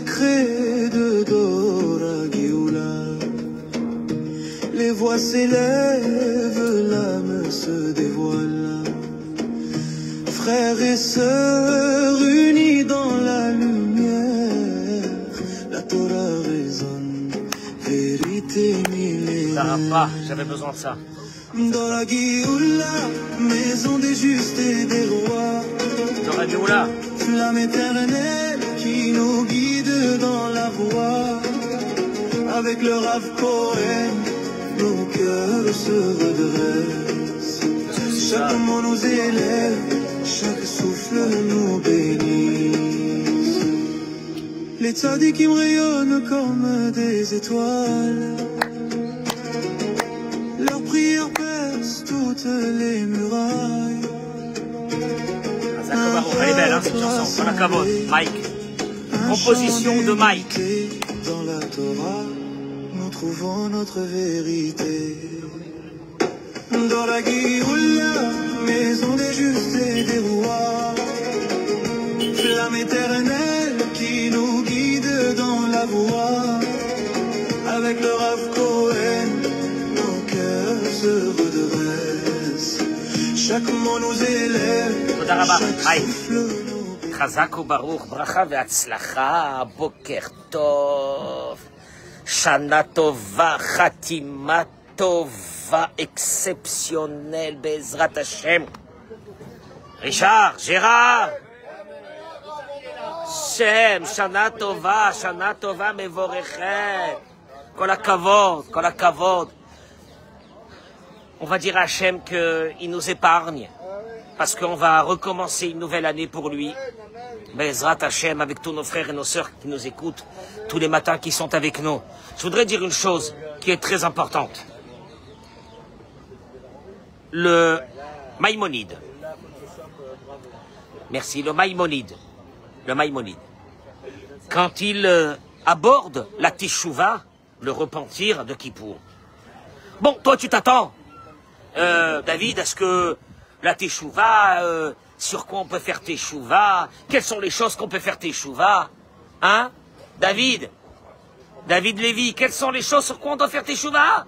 sacré de Dora Géoula. Les voix s'élèvent, l'âme se dévoile. Frères et sœurs unis dans la lumière, la Torah résonne, vérité millénaire. Ça va pas, j'avais besoin de ça. Dora Géoula, maison des justes et des rois. Dora Géoula. Flamme éternelle qui nous guide dans la voie. Avec le Rav Cohen, nos cœurs se redressent. Chaque mot nous élève, chaque souffle nous bénisse. Les tzadikim rayonnent comme des étoiles. Leurs prières percent toutes les murailles. Elle est belle, hein, cette chanson. Dans la cavote, Mike. Composition de Mike. Dans la Torah, nous trouvons notre vérité. Dans la Géoula, maison des justes et des rois. Flamme éternelle qui nous guide dans la voie. Avec le Rav Cohen, nos cœurs se redressent. Chaque mot nous élève. chaque souffle nous bénit. Chazak ubaruch, bracha ve'atzlacha, boker tov, shana tova, chatima tova, exceptionnelle, Bezrat Hashem. Richard, Gérard, Shem, shana tova, mevorechet, kol hakavod, kol hakavod. On va dire à Hachem qu'il nous épargne, parce qu'on va recommencer une nouvelle année pour lui. Bezrat Hachem, avec tous nos frères et nos sœurs qui nous écoutent tous les matins, qui sont avec nous. Je voudrais dire une chose qui est très importante. Le Maïmonide. Merci, le Maïmonide. Le Maïmonide. Quand il aborde la Teshuvah, le repentir de Kippour. Bon, toi tu t'attends, David, à ce que la Teshuvah, sur quoi on peut faire Teshuvah, quelles sont les choses qu'on peut faire Teshuvah, hein, David Lévy, quelles sont les choses sur quoi on doit faire Teshuvah?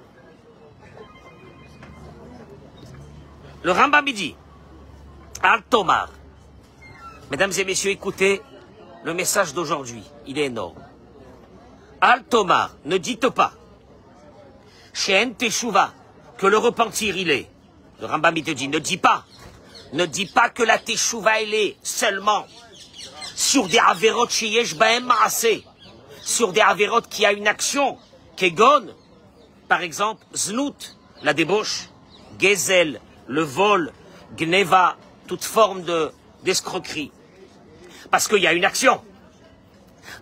Le Rambam dit, Al Tomar, mesdames et messieurs, écoutez le message d'aujourd'hui, il est énorme. Al Tomar, ne dites pas, She'en Teshuvah, que le repentir il est. Le Rambam te dit, ne dis pas que la Teshuvah elle est seulement sur des averot sheyesh bahem ma'aseh, sur des averot qui a une action, kegon, par exemple, znout, la débauche, gezel, le vol, gneva, toute forme d'escroquerie. Parce qu'il y a une action.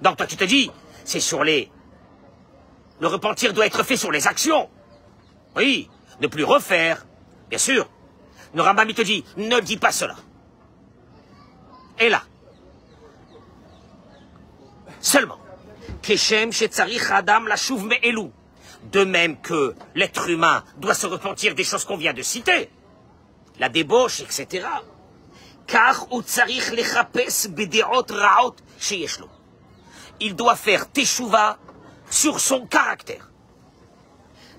Donc toi tu te dis, c'est sur les... Le repentir doit être fait sur les actions. Oui, ne plus refaire, bien sûr. Le Rambam te dit, ne dis pas cela. Et là, seulement, Keshem shetzarich adam lashuv me'elu. De même que l'être humain doit se repentir des choses qu'on vient de citer, la débauche, etc. Car utzarich lechapes bedeot raot sheyesh lo. Il doit faire teshuvah sur son caractère.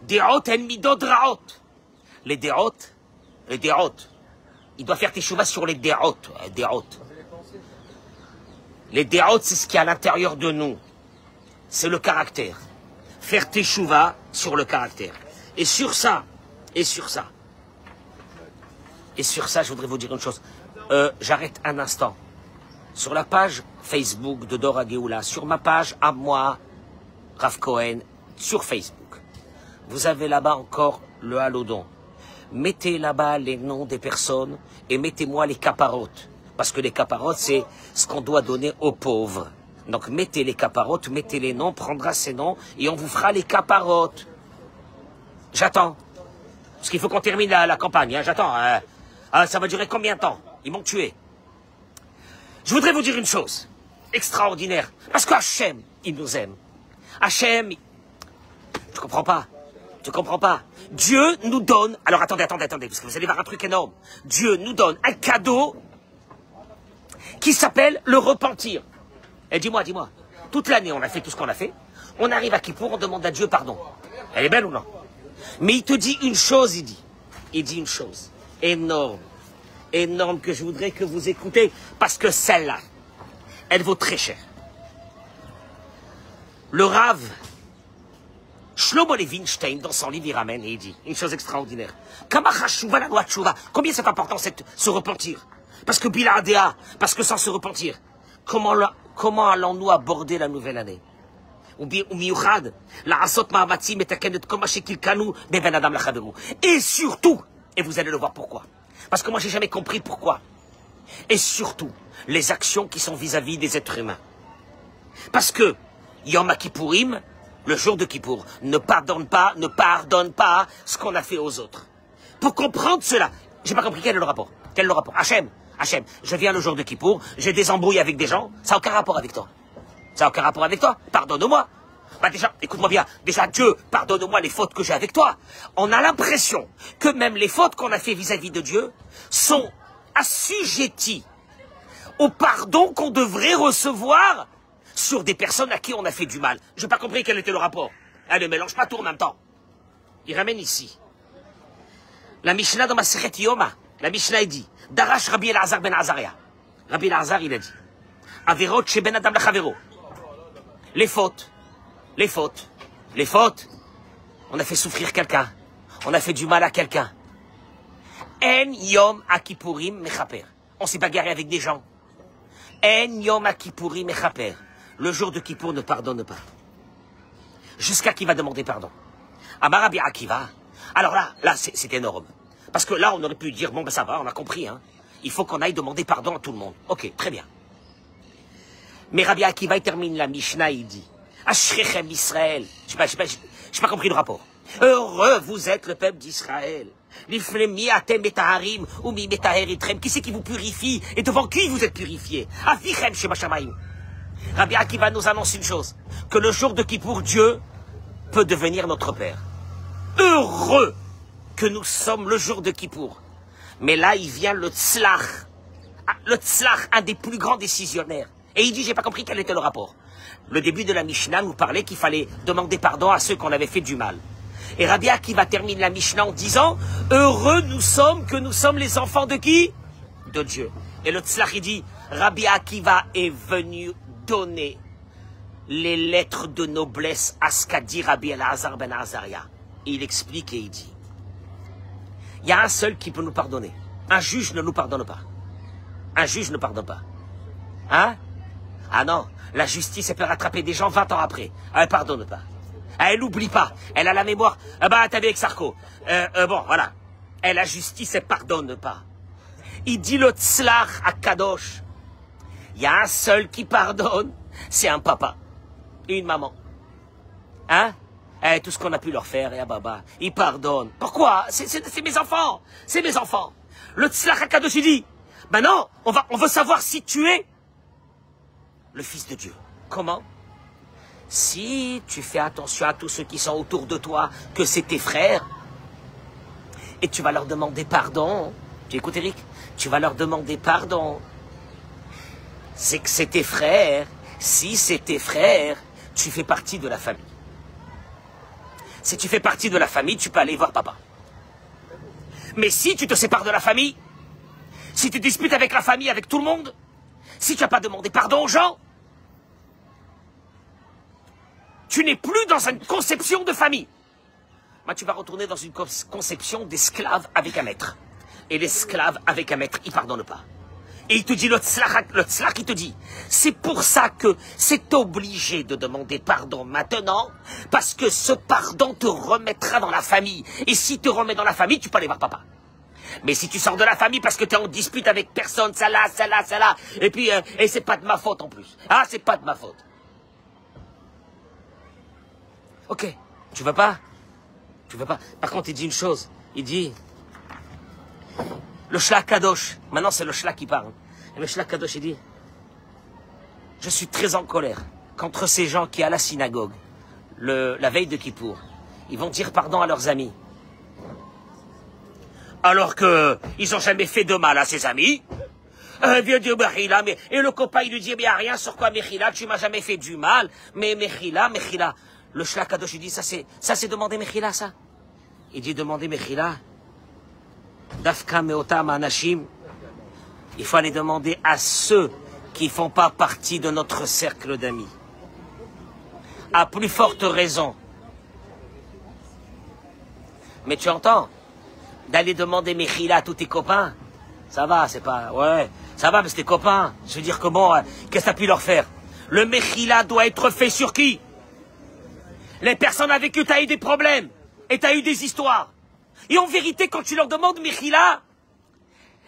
Deot en midot raot. Les deot, il doit faire teshuvah sur les deot. Les deot, c'est ce qui est à l'intérieur de nous. C'est le caractère. Faire teshuvah sur le caractère. Et sur ça, je voudrais vous dire une chose. J'arrête un instant. Sur la page Facebook de Dora Géoula, sur ma page à moi, Rav Cohen, sur Facebook, vous avez là-bas encore le halodon. Mettez là-bas les noms des personnes et mettez-moi les caparotes. Parce que les caparotes, c'est ce qu'on doit donner aux pauvres. Donc mettez les caparotes, mettez les noms, prendra ces noms et on vous fera les caparotes. J'attends. Parce qu'il faut qu'on termine la campagne. Hein. J'attends. Ça va durer combien de temps? Ils m'ont tué. Je voudrais vous dire une chose extraordinaire. Parce que Hachem, il nous aime. Hachem, tu comprends pas. Dieu nous donne... Alors attendez, parce que vous allez voir un truc énorme. Dieu nous donne un cadeau qui s'appelle le repentir. Et dis-moi, Toute l'année, on a fait tout ce qu'on a fait. On arrive à Kippour, on demande à Dieu pardon. Elle est belle ou non? Mais il te dit une chose, il dit une chose énorme, énorme que je voudrais que vous écoutez, parce que celle-là, elle vaut très cher. Le Rav Shlomo Levinstein, dans son livre, il ramène et il dit une chose extraordinaire. Combien c'est important se repentir? Parce que Biladéa, parce que sans se repentir, comment allons-nous aborder la nouvelle année? Et surtout, et vous allez le voir pourquoi. Parce que moi j'ai jamais compris pourquoi. Et surtout, les actions qui sont vis-à-vis des êtres humains. Parce que Yom Kippourim, le jour de Kippour, ne pardonne pas ce qu'on a fait aux autres. Pour comprendre cela, j'ai pas compris quel est le rapport. Quel est le rapport? Hachem, je viens le jour de Kippour, j'ai des embrouilles avec des gens, ça n'a aucun rapport avec toi. Ça n'a aucun rapport avec toi, pardonne-moi. Bah déjà, écoute-moi bien, déjà Dieu, pardonne-moi les fautes que j'ai avec toi. On a l'impression que même les fautes qu'on a fait vis-à-vis de Dieu sont assujetties au pardon qu'on devrait recevoir sur des personnes à qui on a fait du mal. Je n'ai pas compris quel était le rapport. Elle ne mélange pas tout en même temps. Il ramène ici. La Mishnah dans Masechet Yoma, la Mishnah il dit, Darash Rabbi Elazar ben Azaria. Rabbi Elazar il a dit, Averot chez Ben Adam Lechavero. Les fautes. On a fait souffrir quelqu'un. On a fait du mal à quelqu'un. En Yom Akipurim Mechaper. On s'est bagarré avec des gens. En Yom Akipurim Mechaper. Le jour de Kippour ne pardonne pas. Jusqu'à qui va demander pardon. Amar Rabbi Akiva. Alors là c'est énorme. Parce que là on aurait pu dire, bon ben ça va, on a compris. Hein. Il faut qu'on aille demander pardon à tout le monde. Ok, très bien. Mais Rabbi Akiva il termine la Mishnah, il dit, Ashrechem Israël. Je n'ai pas compris le rapport. Heureux vous êtes le peuple d'Israël. Qui c'est qui vous purifie et devant qui vous êtes purifié? Afichem Shema Shamayim. Rabbi Akiva nous annonce une chose, que le jour de Kippour, Dieu peut devenir notre Père. Heureux que nous sommes le jour de Kippour. Mais là, il vient le tzlach, un des plus grands décisionnaires. Et il dit, j'ai pas compris quel était le rapport. Le début de la Mishnah nous parlait qu'il fallait demander pardon à ceux qu'on avait fait du mal. Et Rabbi Akiva termine la Mishnah en disant, heureux nous sommes que nous sommes les enfants de qui? De Dieu. Et le tzlach, il dit, Rabbi Akiva est venu donner les lettres de noblesse à ce qu'a dit Rabbi Elazar ben Azaria. Et il explique et il dit, il y a un seul qui peut nous pardonner. Un juge ne nous pardonne pas. Un juge ne pardonne pas. Hein? Ah non, la justice, elle peut rattraper des gens 20 ans après. Elle pardonne pas. Elle n'oublie pas. Elle a la mémoire. Ah bah, t'as vu avec Sarko. Bon, voilà. Et la justice, elle pardonne pas. Il dit le tzlach à Kadosh. Il y a un seul qui pardonne. C'est un papa. Et une maman. Hein? Tout ce qu'on a pu leur faire, et baba, ils pardonnent. Pourquoi? C'est mes enfants. C'est mes enfants. Le tzlach à Kadosh, il dit, ben non, on veut savoir si tu es le Fils de Dieu. Comment? Si tu fais attention à tous ceux qui sont autour de toi, que c'est tes frères, et tu vas leur demander pardon. Tu écoutes, Eric? Tu vas leur demander pardon. C'est que c'est tes frères. Si c'est tes frères, tu fais partie de la famille. Si tu fais partie de la famille, tu peux aller voir papa. Mais si tu te sépares de la famille, si tu disputes avec la famille, avec tout le monde, si tu n'as pas demandé pardon aux gens, tu n'es plus dans une conception de famille. Bah, tu vas retourner dans une conception d'esclave avec un maître. Et l'esclave avec un maître, il ne pardonne pas. Et il te dit, le tzlach, il te dit, c'est pour ça que c'est obligé de demander pardon maintenant, parce que ce pardon te remettra dans la famille. Et si tu te remets dans la famille, tu peux aller voir papa. Mais si tu sors de la famille parce que tu es en dispute avec personne, ça là, et puis, et c'est pas de ma faute en plus. Ah, c'est pas de ma faute. Ok, tu veux pas? Tu veux pas? Par contre, il dit une chose. Il dit, le Shlach Kadosh, maintenant c'est le Shlach qui parle. Et le Shlach Kadosh, il dit, je suis très en colère contre ces gens qui, à la synagogue, la veille de Kippour, ils vont dire pardon à leurs amis. Alors qu'ils n'ont jamais fait de mal à ses amis. Viens dire Mechila, mais... Et le copain, il lui dit, mais il n'y a rien sur quoi Mechila, tu m'as jamais fait du mal. Mais Mechila. Le Shlakadosh, il dit, ça c'est demander Mechila, ça. Il dit, demander Mechila. Dafka meotam anashim. Il faut aller demander à ceux qui ne font pas partie de notre cercle d'amis. À plus forte raison. Mais tu entends, d'aller demander Mechila à tous tes copains, ça va, c'est pas... Ouais, ça va, mais c'est tes copains. Je veux dire que bon, qu'est-ce que t'as pu leur faire? Le Mechila doit être fait sur qui? Les personnes avec qui tu as eu des problèmes et tu as eu des histoires. Et en vérité, quand tu leur demandes Mechila,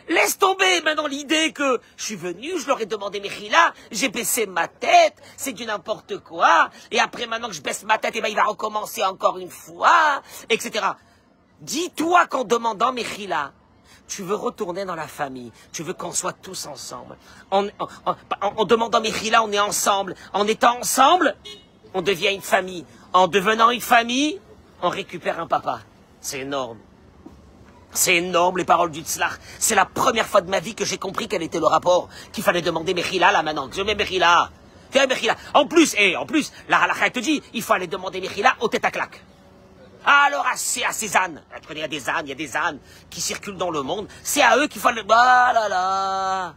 laisse tomber maintenant l'idée que je suis venu, je leur ai demandé Mechila, j'ai baissé ma tête, c'est du n'importe quoi, et après maintenant que je baisse ma tête, et ben il va recommencer encore une fois, etc. Dis-toi qu'en demandant Mechila, tu veux retourner dans la famille, tu veux qu'on soit tous ensemble. En demandant Mechila, on est ensemble. En étant ensemble, on devient une famille. En devenant une famille, on récupère un papa. C'est énorme. C'est énorme, les paroles du Tzlach. C'est la première fois de ma vie que j'ai compris quel était le rapport qu'il fallait demander Mechila là maintenant. Je mets Mechila. Tiens, Mechila. En plus, la halakha te dit, il faut aller demander Mechila au tête à claque. Alors, c'est à ces ânes. Tu connais, il y a des ânes qui circulent dans le monde. C'est à eux qu'il faut le... Ah là là.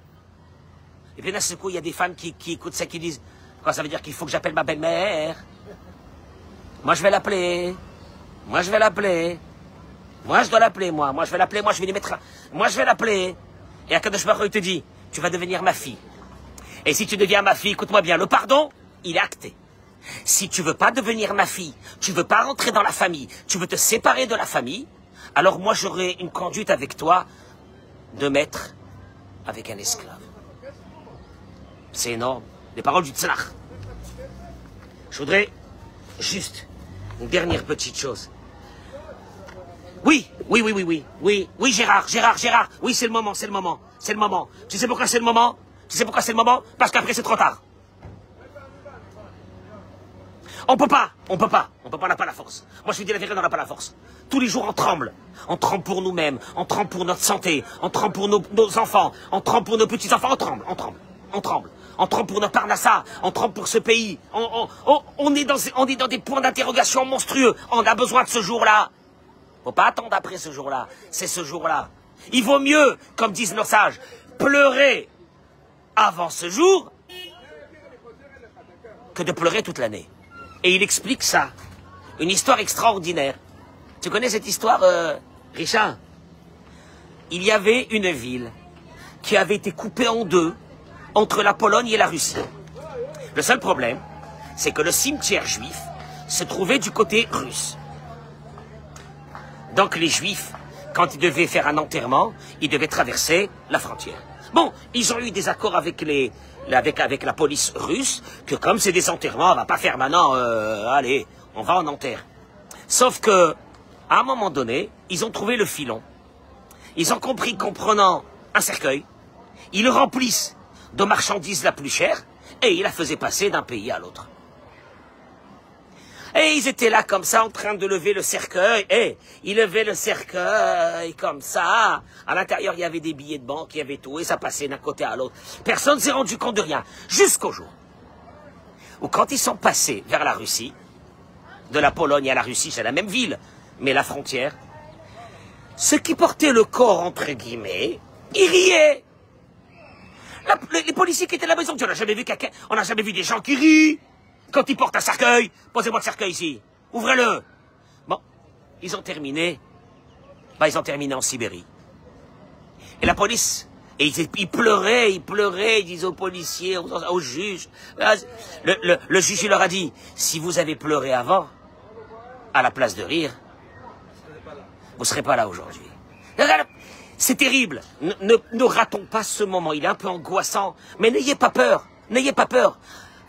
Et puis d'un seul coup, il y a des femmes qui écoutent ça, qui disent, quoi, ça veut dire qu'il faut que j'appelle ma belle-mère. Moi, je vais l'appeler. Moi, je dois l'appeler, moi, je vais l'appeler, moi, je vais lui mettre... Moi, je vais l'appeler. Et Akadosh Baruch Hu, il te dit, tu vas devenir ma fille. Et si tu deviens ma fille, écoute-moi bien, le pardon, il est acté. Si tu veux pas devenir ma fille, tu veux pas rentrer dans la famille, tu veux te séparer de la famille, alors moi, j'aurai une conduite avec toi de maître avec un esclave. C'est énorme. Les paroles du Tzlach. Je voudrais juste une dernière petite chose. Oui, Gérard, oui, c'est le moment. Tu sais pourquoi c'est le moment? Parce qu'après, c'est trop tard. On peut pas, on n'a pas la force. Moi, je vous dis la vérité, on n'a pas la force. Tous les jours, on tremble. On tremble pour nous-mêmes, on tremble pour notre santé, on tremble pour nos enfants, on tremble pour nos petits-enfants, on tremble. On tremble pour notre parnassa, on tremble pour ce pays. On est dans des points d'interrogation monstrueux. On a besoin de ce jour-là. Faut pas attendre après ce jour-là. C'est ce jour-là. Il vaut mieux, comme disent nos sages, pleurer avant ce jour que de pleurer toute l'année. Et il explique ça. Une histoire extraordinaire. Tu connais cette histoire, Richard? Il y avait une ville qui avait été coupée en deux entre la Pologne et la Russie. Le seul problème, c'est que le cimetière juif se trouvait du côté russe. Donc les Juifs, quand ils devaient faire un enterrement, ils devaient traverser la frontière. Bon, ils ont eu des accords avec la police russe, que comme c'est des enterrements, on va pas faire maintenant, allez, on va en enterre. Sauf que, à un moment donné, ils ont trouvé le filon. Ils ont compris qu'en prenant un cercueil, ils le remplissent de marchandises la plus chère, et ils la faisaient passer d'un pays à l'autre. Et ils étaient là comme ça en train de lever le cercueil. Et ils levaient le cercueil comme ça. À l'intérieur, il y avait des billets de banque, il y avait tout. Et ça passait d'un côté à l'autre. Personne ne s'est rendu compte de rien. Jusqu'au jour où quand ils sont passés vers la Russie, de la Pologne à la Russie, c'est la même ville, mais la frontière, ceux qui portaient le corps, entre guillemets, ils riaient. Les policiers qui étaient là-bas, ils ont dit, on n'a jamais vu des gens qui rient. Quand ils portent un cercueil, posez-moi le cercueil ici, ouvrez-le. Bon, ils ont terminé en Sibérie. Et la police, et ils pleuraient, ils disaient aux policiers, aux juges. Le juge, il leur a dit, si vous avez pleuré avant, à la place de rire, vous ne serez pas là aujourd'hui. C'est terrible. Ne ratons pas ce moment, il est un peu angoissant, mais n'ayez pas peur,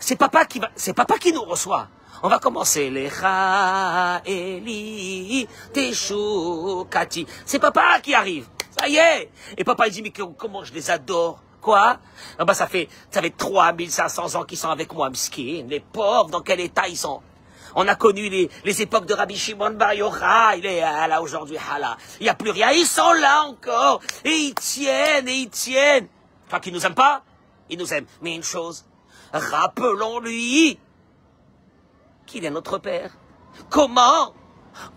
C'est papa qui nous reçoit. On va commencer. Lecha Eli Teshu Kati. C'est papa qui arrive. Ça y est. Et papa il dit, mais comment je les adore. Quoi? Ah bah ça fait 3500 ans qu'ils sont avec moi, Mskin. Les pauvres, dans quel état ils sont? On a connu les époques de Rabbi Shimon Bar Yochai. Il est là aujourd'hui, là. Il n'y a plus rien. Ils sont là encore. Et ils tiennent. Toi qui nous aimes pas, il nous aime. Mais une chose, rappelons-lui qu'il est notre Père. Comment?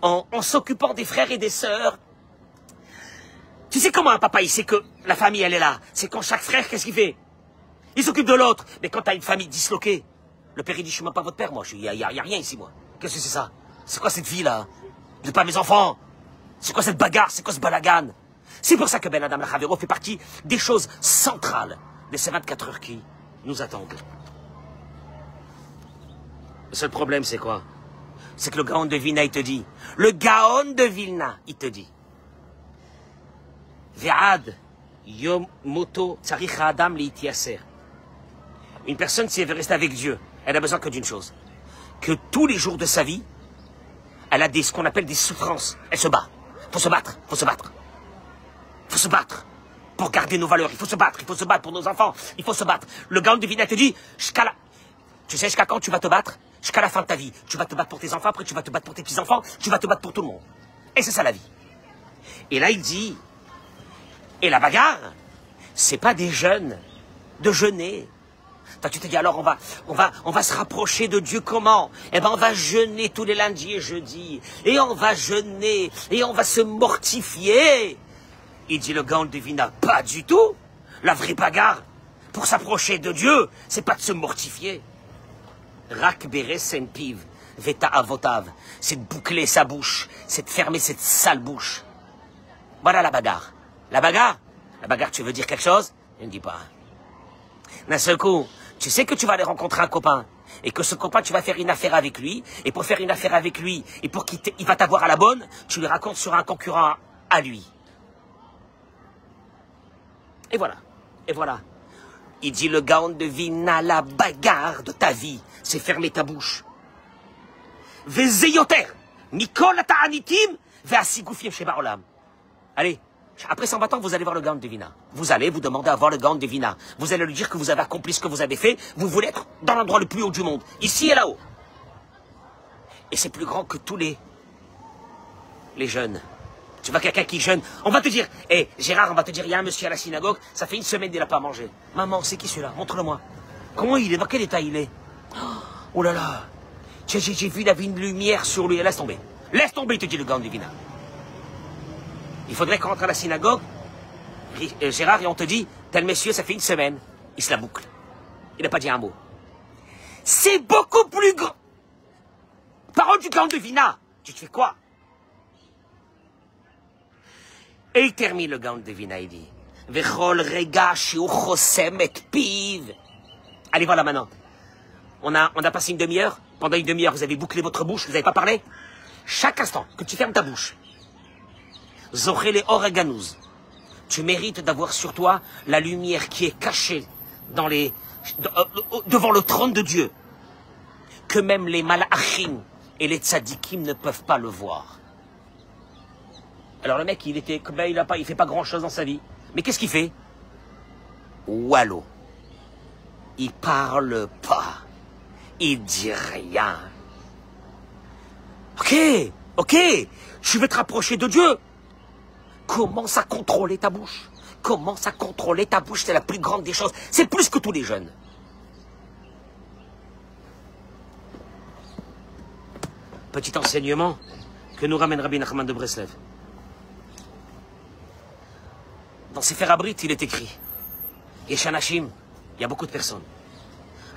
En s'occupant des frères et des sœurs. Tu sais comment un papa, il sait que la famille, elle est là. C'est quand chaque frère, qu'est-ce qu'il fait? Il s'occupe de l'autre. Mais quand t'as une famille disloquée, le père, il dit, je suis même pas votre père, moi. Il y a rien ici, moi. Qu'est-ce que c'est ça? C'est quoi cette vie-là? Vous n'êtes pas mes enfants. C'est quoi cette bagarre? C'est quoi ce balagan? C'est pour ça que Ben Adam Lachavero fait partie des choses centrales de ces 24 heures qui nous attendent. Le seul problème, c'est quoi? C'est que le Gaon de Vilna, il te dit. Le Gaon de Vilna, il te dit. Ve'ad yom moto tzarich ha'adam le'ityaser. Une personne, si elle veut rester avec Dieu, elle a besoin que d'une chose. Que tous les jours de sa vie, elle a ce qu'on appelle des souffrances. Elle se bat. Faut se battre, faut se battre. Faut se battre pour garder nos valeurs. Il faut se battre pour nos enfants. Il faut se battre. Le Gaon de Vilna te dit, tu sais jusqu'à quand tu vas te battre? Jusqu'à la fin de ta vie. Tu vas te battre pour tes enfants, après tu vas te battre pour tes petits-enfants, tu vas te battre pour tout le monde. Et c'est ça la vie. Et là il dit, et la bagarre, c'est pas des jeunes de jeûner. Toi, tu te dis alors on va se rapprocher de Dieu comment? Eh ben on va jeûner tous les lundis et jeudis. Et on va jeûner. Et on va se mortifier. Il dit le Gaon de Vilna, pas du tout. La vraie bagarre, pour s'approcher de Dieu, c'est pas de se mortifier. Rak beresen piv, veta avotav. C'est de boucler sa bouche. C'est de fermer cette sale bouche. Voilà la bagarre. La bagarre, tu veux dire quelque chose? Il ne dit pas. D'un seul coup, tu sais que tu vas aller rencontrer un copain. Et que ce copain, tu vas faire une affaire avec lui. Et pour faire une affaire avec lui, et pour qu'il va t'avoir à la bonne, tu lui racontes sur un concurrent à lui. Et voilà. Et voilà. Il dit le Gaon de Vilna, la bagarre de ta vie, c'est fermer ta bouche. Vezeyoter, Mikol ta'anitim, ve'asigufim sheba olam. Allez, après 120 ans, vous allez voir le Gaon de Vilna. Vous allez vous demander à voir le Gaon de Vilna. Vous allez lui dire que vous avez accompli ce que vous avez fait. Vous voulez être dans l'endroit le plus haut du monde, ici et là-haut. Et c'est plus grand que tous les jeunes. Tu vois quelqu'un qui jeûne, on va te dire, hé Gérard, on va te dire, il y a un monsieur à la synagogue, ça fait une semaine qu'il n'a pas mangé. Maman, c'est qui celui-là? Montre-le-moi. Comment il est? Dans quel état il est? Oh là là, j'ai vu, il avait une lumière sur lui. Laisse tomber. Laisse tomber, il te dit le Gaon de Vilna. Il faudrait qu'on rentre à la synagogue, Gérard, et on te dit, tel monsieur, ça fait une semaine. Il se la boucle. Il n'a pas dit un mot. C'est beaucoup plus grand. Parole du Gaon de Vilna. Tu te fais quoi? Et il termine le Gaon de Vilna, il dit, Vechol rega shiu chosem et piv. Allez, voilà maintenant. On a passé une demi-heure. Pendant une demi-heure, vous avez bouclé votre bouche, vous n'avez pas parlé. Chaque instant que tu fermes ta bouche, Zochele Oreganouz, tu mérites d'avoir sur toi la lumière qui est cachée devant le trône de Dieu, que même les malachim et les tzadikim ne peuvent pas le voir. Alors le mec, il fait pas grand-chose dans sa vie. Mais qu'est-ce qu'il fait? Wallo. Il parle pas. Il dit rien. Ok. Tu veux te rapprocher de Dieu. Commence à contrôler ta bouche. Commence à contrôler ta bouche. C'est la plus grande des choses. C'est plus que tous les jeunes. Petit enseignement que nous ramène Rabbi Nachman de Breslev. Dans Sefer Abrit, il est écrit, Yesh Anashim, il y a beaucoup de personnes,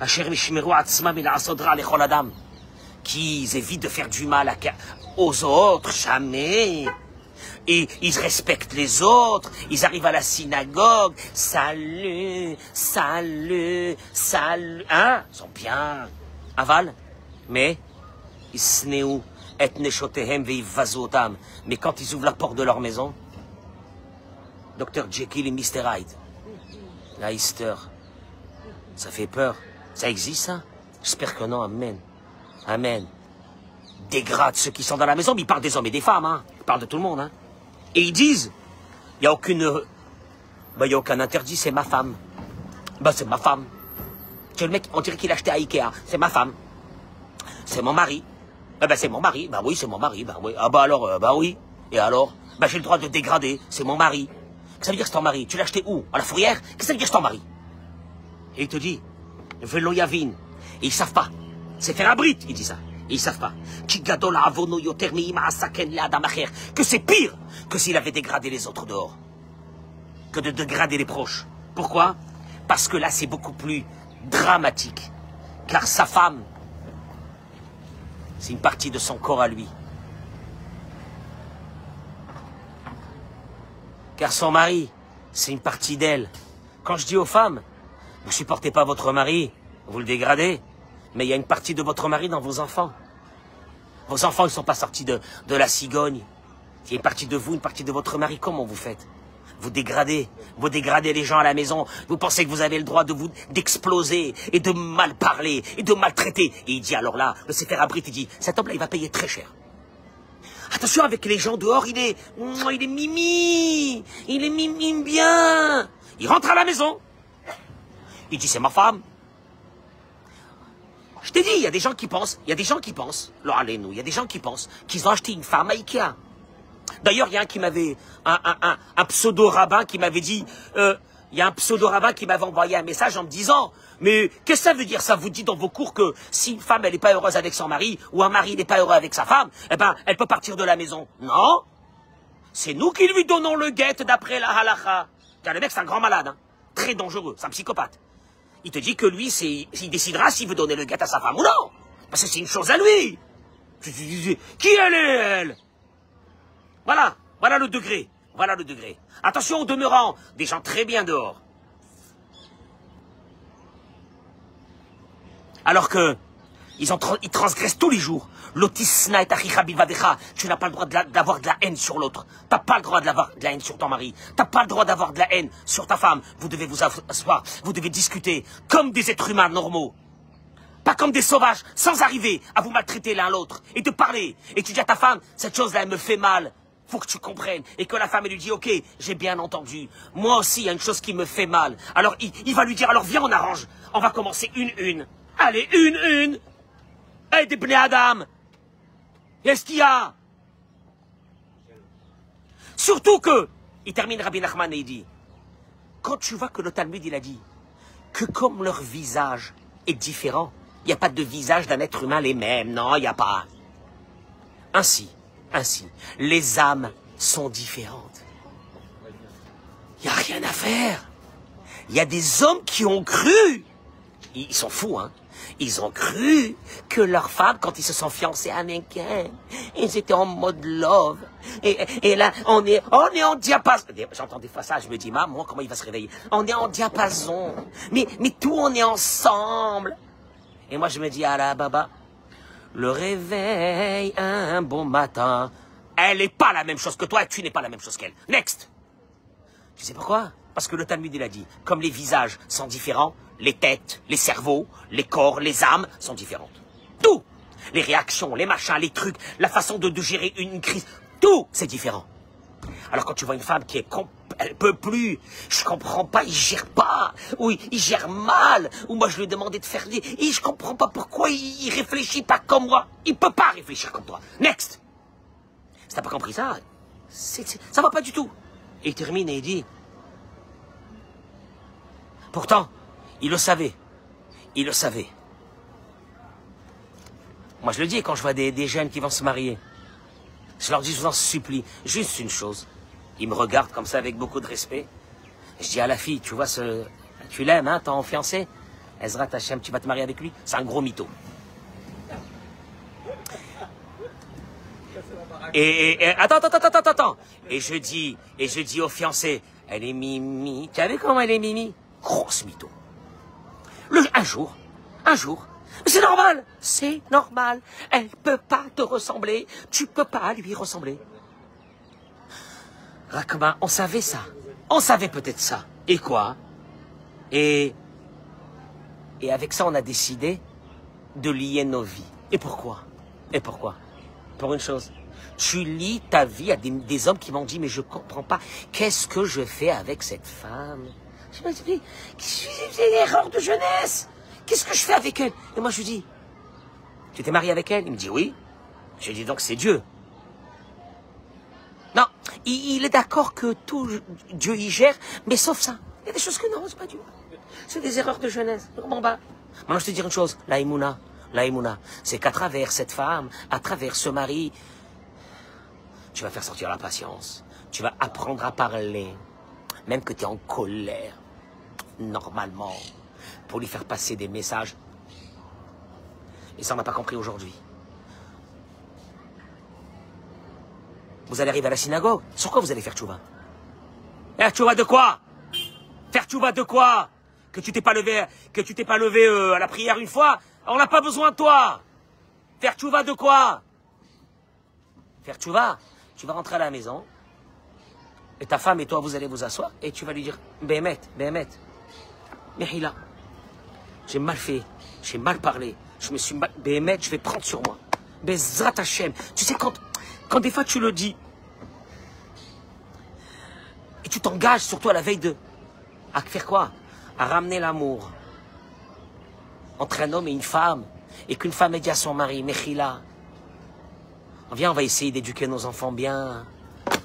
Asher Mishmeru Atzmam ila Asod Ra lechol Adam, qui évitent de faire du mal aux autres, jamais. Et ils respectent les autres, ils arrivent à la synagogue, salut, hein, ils sont bien, aval, mais, Isneu et Neshotehem ve'ivvazu otam, mais quand ils ouvrent la porte de leur maison, Dr. Jekyll et Mr. Hyde. La Easter. Ça fait peur. Ça existe, ça? J'espère que non. Amen. Amen. Dégrade ceux qui sont dans la maison, mais ils parlent des hommes et des femmes, hein. Ils parlent de tout le monde, hein. Et ils disent, il n'y a y a aucun interdit, c'est ma femme. C'est ma femme. Tu le mec, on dirait qu'il a acheté à Ikea. C'est ma femme. C'est mon mari. C'est mon mari. Oui, c'est mon mari. Oui. Alors, oui. Et alors? J'ai le droit de dégrader. C'est mon mari. Qu'est-ce que ça veut dire c'est ton mari? Tu l'as acheté où? À la fourrière? Qu'est-ce que ça veut dire c'est ton mari? Et il te dit, Velo Yavin. Et ils savent pas. C'est faire un brite, il dit ça. Et ils savent pas. Que c'est pire que s'il avait dégradé les autres dehors. Que de dégrader les proches. Pourquoi? Parce que là, c'est beaucoup plus dramatique. Car sa femme, c'est une partie de son corps à lui. Car son mari, c'est une partie d'elle. Quand je dis aux femmes, vous supportez pas votre mari, vous le dégradez, mais il y a une partie de votre mari dans vos enfants. Vos enfants, ils ne sont pas sortis de la cigogne. Il y a une partie de vous, une partie de votre mari. Comment vous faites? Vous dégradez les gens à la maison. Vous pensez que vous avez le droit d'exploser et de mal parler et de maltraiter. Et il dit alors là, le Sefer Abrit, il dit, cet homme-là, il va payer très cher. Attention avec les gens dehors, il est mimi. Il est mimi bien. Il rentre à la maison. Il dit, c'est ma femme. Je t'ai dit, il y a des gens qui pensent, il y a des gens qui pensent qu'ils ont acheté une femme à Ikea. D'ailleurs, il y a un qui m'avait, un pseudo-rabbin qui m'avait dit, il y a un pseudo-rabbin qui m'avait envoyé un message en me disant, mais qu'est-ce que ça veut dire? Ça vous dit dans vos cours que si une femme, elle n'est pas heureuse avec son mari, ou un mari n'est pas heureux avec sa femme, eh ben, elle peut partir de la maison. Non. C'est nous qui lui donnons le guet d'après la halakha. Car le mec, c'est un grand malade, hein, très dangereux, c'est un psychopathe. Il te dit que lui, il décidera s'il veut donner le guet à sa femme ou non. Parce que c'est une chose à lui. Qui elle est, elle? Voilà le degré. Voilà le degré. Attention aux demeurants, des gens très bien dehors. Alors que ils transgressent tous les jours. Lotisna et achicha bilvadecha. Tu n'as pas le droit d'avoir de la haine sur l'autre. T'as pas le droit d'avoir de la haine sur ton mari. T'as pas le droit d'avoir de la haine sur ta femme. Vous devez vous asseoir, vous devez discuter comme des êtres humains normaux. Pas comme des sauvages, sans arriver à vous maltraiter l'un l'autre. Et de parler. Et tu dis à ta femme, cette chose-là, elle me fait mal. Faut que tu comprennes. Et que la femme, elle lui dit, ok, j'ai bien entendu. Moi aussi, il y a une chose qui me fait mal. Alors, il va lui dire, alors viens, on arrange. On va commencer une. Allez, une. Hey, des bnei Adam. Qu'est-ce qu'il y a? Surtout que, il termine Rabbi Nachman et il dit, quand tu vois que le Talmud, il a dit, que comme leur visage est différent, il n'y a pas de visage d'un être humain les mêmes. Non, il n'y a pas. Ainsi, les âmes sont différentes. Il n'y a rien à faire. Il y a des hommes qui ont cru, ils sont fous, hein, ils ont cru que leur femme, quand ils se sont fiancés à quelqu'un, ils étaient en mode love. Et là, on est en diapason. J'entends des fois ça, je me dis, maman, comment il va se réveiller? On est en diapason. Mais tout, on est ensemble. Et moi, je me dis, ah là, baba, le réveil, un bon matin, elle n'est pas la même chose que toi et tu n'es pas la même chose qu'elle. Next. Tu sais pourquoi? Parce que le Talmud, il a dit, comme les visages sont différents, les têtes, les cerveaux, les corps, les âmes sont différentes. Tout. Les réactions, les machins, les trucs, la façon de gérer une crise, tout, c'est différent. Alors quand tu vois une femme qui est elle peut plus, je comprends pas, il gère pas, ou il gère mal, ou moi je lui ai demandé de faire des, et je comprends pas pourquoi il réfléchit pas comme moi, il peut pas réfléchir comme toi. Next. Si t'as pas compris ça, ça va pas du tout. Et il termine et il dit, pourtant, il le savait, Moi je le dis quand je vois des jeunes qui vont se marier, je leur dis, je vous en supplie, juste une chose. Ils me regardent comme ça avec beaucoup de respect. Je dis à la fille, tu vois, tu l'aimes, hein, ton fiancé? Ezra Tachem, tu vas te marier avec lui? C'est un gros mytho. Et attends. Et je dis au fiancé, elle est mimi. Tu as vu comment elle est mimi? Grosse mytho. Un jour, c'est normal. Elle peut pas te ressembler. Tu peux pas lui ressembler. Rakma, on savait ça. On savait peut-être ça. Et quoi? Et avec ça, on a décidé de lier nos vies. Et pourquoi? Pour une chose. Tu lis ta vie à des hommes qui m'ont dit, mais je comprends pas. Qu'est-ce que je fais avec cette femme? Je me dis, c'est une erreur de jeunesse. Qu'est-ce que je fais avec elle? Et moi, je lui dis, tu t'es marié avec elle? Il me dit, oui. Je lui dis, donc c'est Dieu. Non, il est d'accord que tout Dieu y gère, mais sauf ça. Il y a des choses que non, c'est pas Dieu. C'est des erreurs de jeunesse. Maintenant, je te dis une chose, la Emouna, c'est qu'à travers cette femme, à travers ce mari, tu vas faire sortir la patience. Tu vas apprendre à parler, même que tu es en colère, normalement, pour lui faire passer des messages. Et ça, on n'a pas compris aujourd'hui. Vous allez arriver à la synagogue. Sur quoi vous allez faire tchouva? Faire tchouva de quoi? Faire tchouva de quoi? Que tu t'es pas levé, à la prière une fois, on n'a pas besoin de toi. Faire tchouva de quoi? Faire tchouva, tu vas rentrer à la maison, et ta femme et toi, vous allez vous asseoir, et tu vas lui dire, Béhémet, Mehila, j'ai mal fait, j'ai mal parlé, je me suis mal, Béhémet, je vais prendre sur moi. Bezrat Hashem. Tu sais, quand des fois tu le dis, et tu t'engages sur toi la veille à faire quoi? À ramener l'amour entre un homme et une femme, et qu'une femme ait dit à son mari, Mechila, viens, on va essayer d'éduquer nos enfants bien.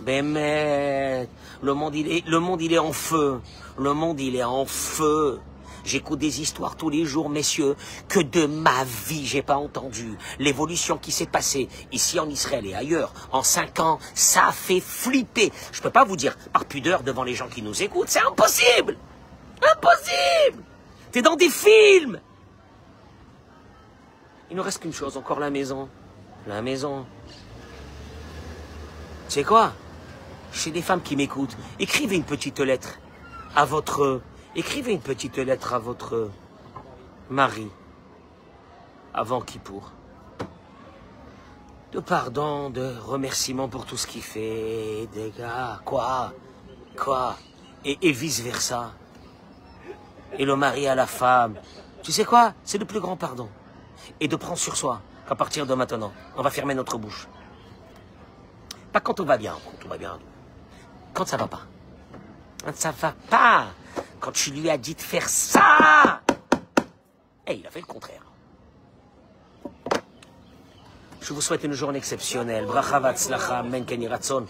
Bémet, le monde il est en feu. Le monde il est en feu. J'écoute des histoires tous les jours, messieurs, que de ma vie, j'ai pas entendu. L'évolution qui s'est passée ici en Israël et ailleurs, en 5 ans, ça fait flipper. Je peux pas vous dire, par pudeur devant les gens qui nous écoutent, c'est impossible. Impossible. T'es dans des films. Il ne reste qu'une chose, encore la maison. La maison. Tu sais quoi? Chez des femmes qui m'écoutent, écrivez une petite lettre à votre mari avant Kippour. De pardon, de remerciement pour tout ce qu'il fait, des gars, quoi, et vice versa. Et le mari à la femme. Tu sais quoi? C'est le plus grand pardon. Et de prendre sur soi qu'à partir de maintenant, on va fermer notre bouche. Pas quand tout va bien, quand ça va pas. Quand ça va pas. Quand tu lui as dit de faire ça. Et il a fait le contraire. Je vous souhaite une journée exceptionnelle. Bracha vatzlacha, amen ken yiratzon.